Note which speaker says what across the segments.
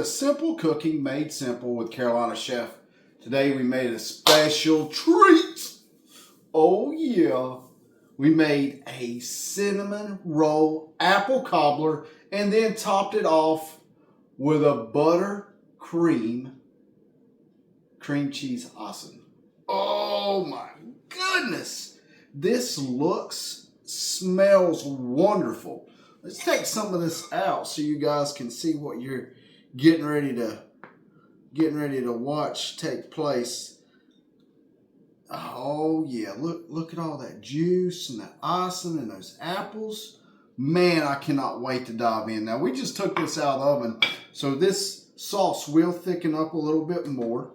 Speaker 1: to Simple Cooking Made Simple with Carolina Chef. Today we made a special treat. Oh yeah. We made a cinnamon roll apple cobbler and then topped it off with a butter cream cheese icing. Oh my goodness. This smells wonderful. Let's take some of this out so you guys can see what you're getting ready to watch take place. Oh yeah, look at all that juice and that icing and those apples. Man, I cannot wait to dive in. Now we just took this out of the oven, so this sauce will thicken up a little bit more.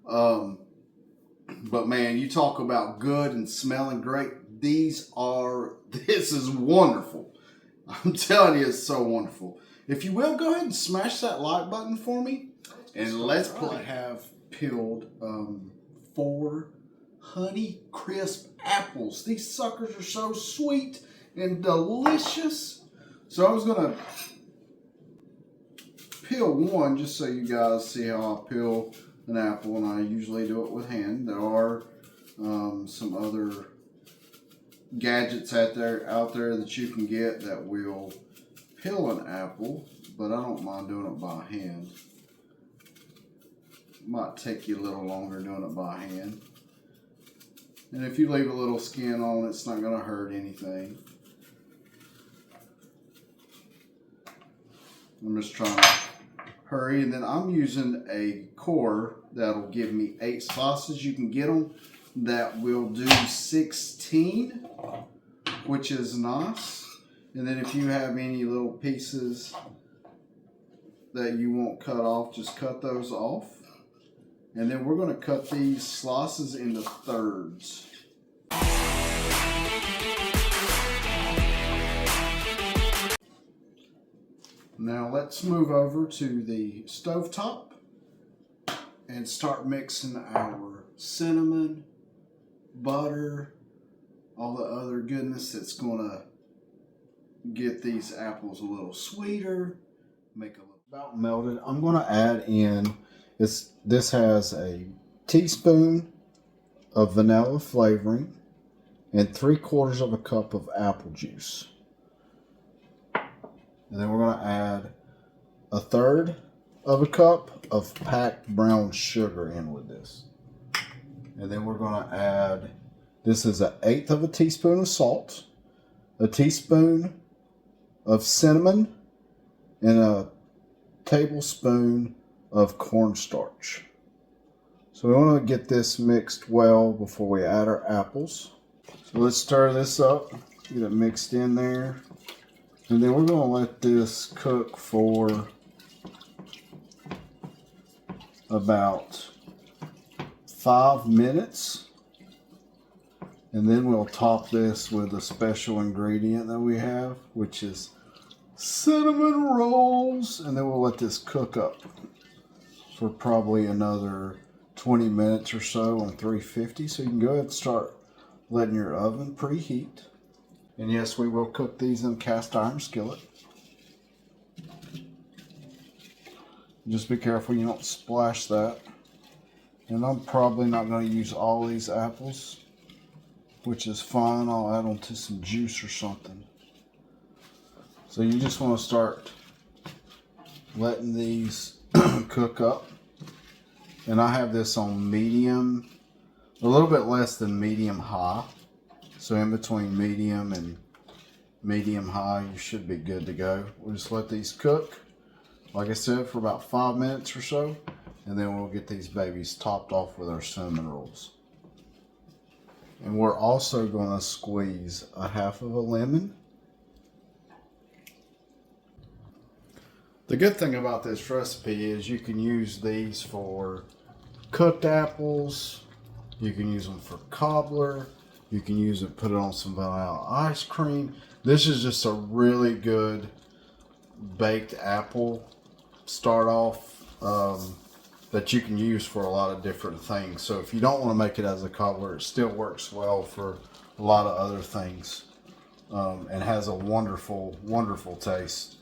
Speaker 1: But man, you talk about good and smelling great. This is wonderful. I'm telling you, it's so wonderful. If you will, go ahead and smash that like button for me. And let's play. I have peeled 4 Honeycrisp apples. These suckers are so sweet and delicious. So I was going to peel one just so you guys see how I peel an apple. And I usually do it with hand. There are some other gadgets out there that you can get that will peel an apple, but I don't mind doing it by hand. It might take you a little longer doing it by hand. And if you leave a little skin on it, it's not going to hurt anything. I'm just trying to hurry, and then I'm using a core that'll give me 8 slices. You can get them that will do 16, which is nice. And then if you have any little pieces that you want cut off, just cut those off. And then we're going to cut these slices into thirds. Now let's move over to the stovetop and start mixing our cinnamon, butter, all the other goodness that's going to get these apples a little sweeter, make a little about melted. I'm going to add in this has a teaspoon of vanilla flavoring and 3/4 of a cup of apple juice. And then we're going to add 1/3 of a cup of packed brown sugar in with this. And then we're going to add, this is 1/8 of a teaspoon of salt, a teaspoon of cinnamon, and a tablespoon of cornstarch. So we want to get this mixed well before we add our apples. So let's stir this up, get it mixed in there. And then we're going to let this cook for about 5 minutes. And then we'll top this with a special ingredient that we have, which is cinnamon rolls. And then we'll let this cook up for probably another 20 minutes or so on 350. So you can go ahead and start letting your oven preheat. And yes, we will cook these in a cast iron skillet. Just be careful you don't splash that. And I'm probably not going to use all these apples, which is fine. I'll add them to some juice or something. So you just want to start letting these cook up. And I have this on medium, a little bit less than medium high. So in between medium and medium high, you should be good to go. We'll just let these cook, like I said, for about 5 minutes or so. And then we'll get these babies topped off with our cinnamon rolls. And we're also going to squeeze 1/2 of a lemon. The good thing about this recipe is you can use these for cooked apples. You can use them for cobbler. You can use it, put it on some vanilla ice cream. This is just a really good baked apple start off that you can use for a lot of different things. So if you don't want to make it as a cobbler, it still works well for a lot of other things and has a wonderful, wonderful taste.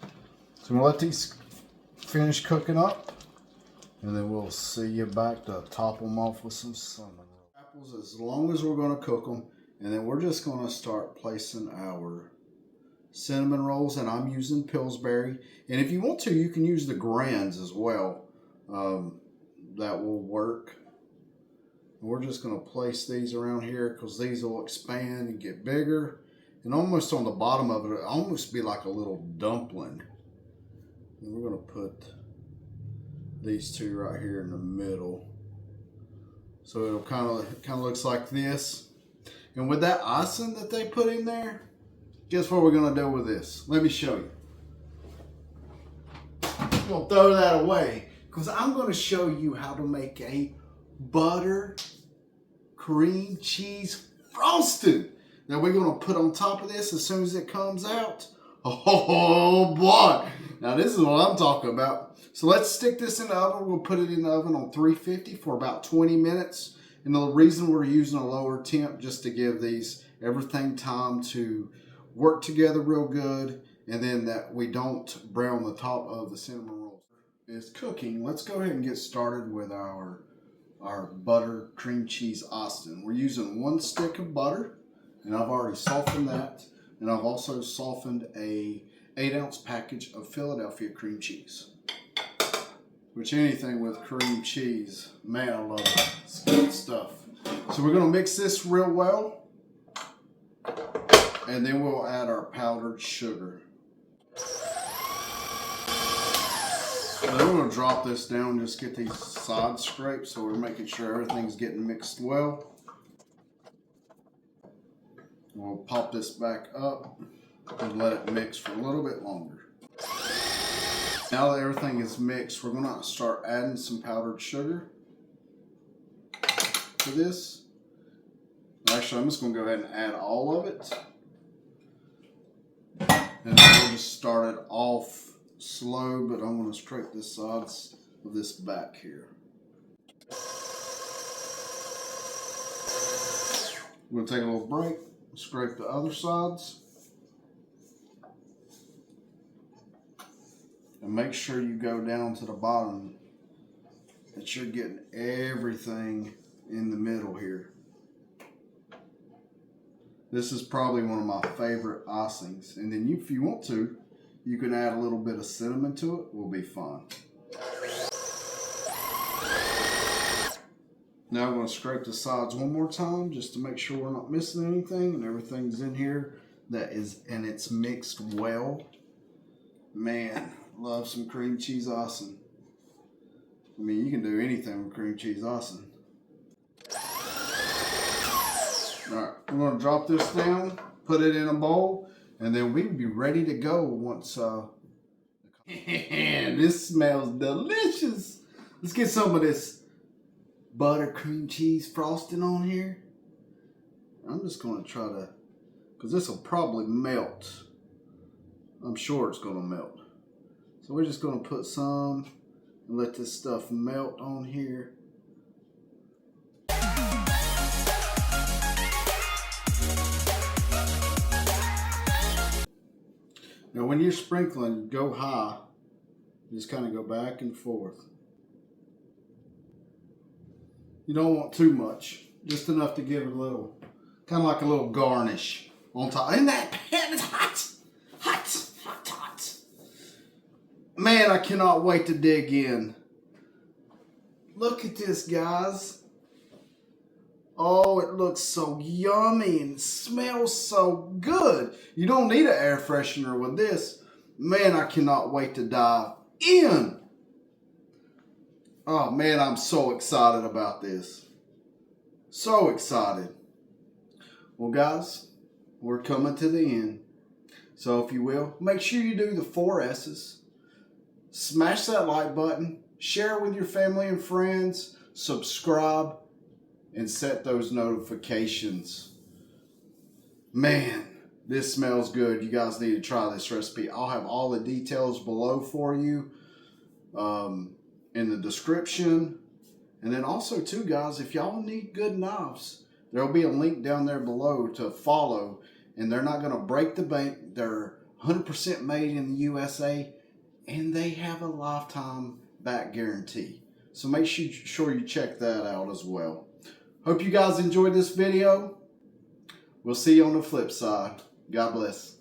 Speaker 1: So I'm going to let these finish cooking up, and then we'll see you back to top them off with some cinnamon rolls. Apples as long as we're going to cook them, and then we're just going to start placing our cinnamon rolls, and I'm using Pillsbury. And if you want to, you can use the grands as well. That will work. And we're just going to place these around here because these will expand and get bigger. And almost on the bottom of it, it'll almost be like a little dumpling. And we're going to put these two right here in the middle. So it'll kind of looks like this. And with that icing that they put in there, guess what we're going to do with this? Let me show you. I'm going to throw that away because I'm going to show you how to make a butter cream cheese frosting that we're going to put on top of this as soon as it comes out. Oh boy. Now this is what I'm talking about. So let's stick this in the oven. We'll put it in the oven on 350 for about 20 minutes. And the reason we're using a lower temp just to give these everything time to work together real good, and then that we don't brown the top of the cinnamon rolls. It's cooking. Let's go ahead and get started with our butter cream cheese icing. We're using 1 stick of butter, and I've already softened that, and I've also softened a 8-ounce package of Philadelphia cream cheese. Which anything with cream cheese, man, I love it. It's good stuff. So we're gonna mix this real well, and then we'll add our powdered sugar. So then we're going to drop this down, just get these side scrapes so we're making sure everything's getting mixed well. We'll pop this back up and let it mix for a little bit longer. Now that everything is mixed, we're going to start adding some powdered sugar to this. Actually, I'm just going to go ahead and add all of it. And we'll just start it off slow, but I'm going to scrape the sides of this back here. We're going to take a little break, scrape the other sides. And make sure you go down to the bottom that you're getting everything in the middle here. This is probably one of my favorite icings. And then if you want to, you can add a little bit of cinnamon to it. Will be fun. Now I'm going to scrape the sides one more time just to make sure we're not missing anything and everything's in here and it's mixed well. Man, love some cream cheese icing. I mean, you can do anything with cream cheese icing. Alright, we're going to drop this down, put it in a bowl, and then we'll be ready to go once this smells delicious. Let's get some of this butter cream cheese frosting on here. I'm just going to try to, because this will probably melt. I'm sure it's going to melt. So we're just going to put some and let this stuff melt on here. Now when you're sprinkling, go high. Just kind of go back and forth. You don't want too much. Just enough to give it a little, kind of like a little garnish on top. And that pan is hot. Hot, hot, hot. Man, I cannot wait to dig in. Look at this, guys. Oh, it looks so yummy and smells so good. You don't need an air freshener with this. Man, I cannot wait to dive in. Oh man, I'm so excited about this. So excited. Well guys, we're coming to the end. So if you will, make sure you do the 4 S's. Smash that like button. Share it with your family and friends. Subscribe. And set those notifications. Man, this smells good. You guys need to try this recipe. I'll have all the details below for you in the description. And then also too, guys, if y'all need good knives, there'll be a link down there below to follow. And they're not going to break the bank. They're 100% made in the USA. and they have a lifetime back guarantee. So make sure you check that out as well. Hope you guys enjoyed this video. We'll see you on the flip side. God bless.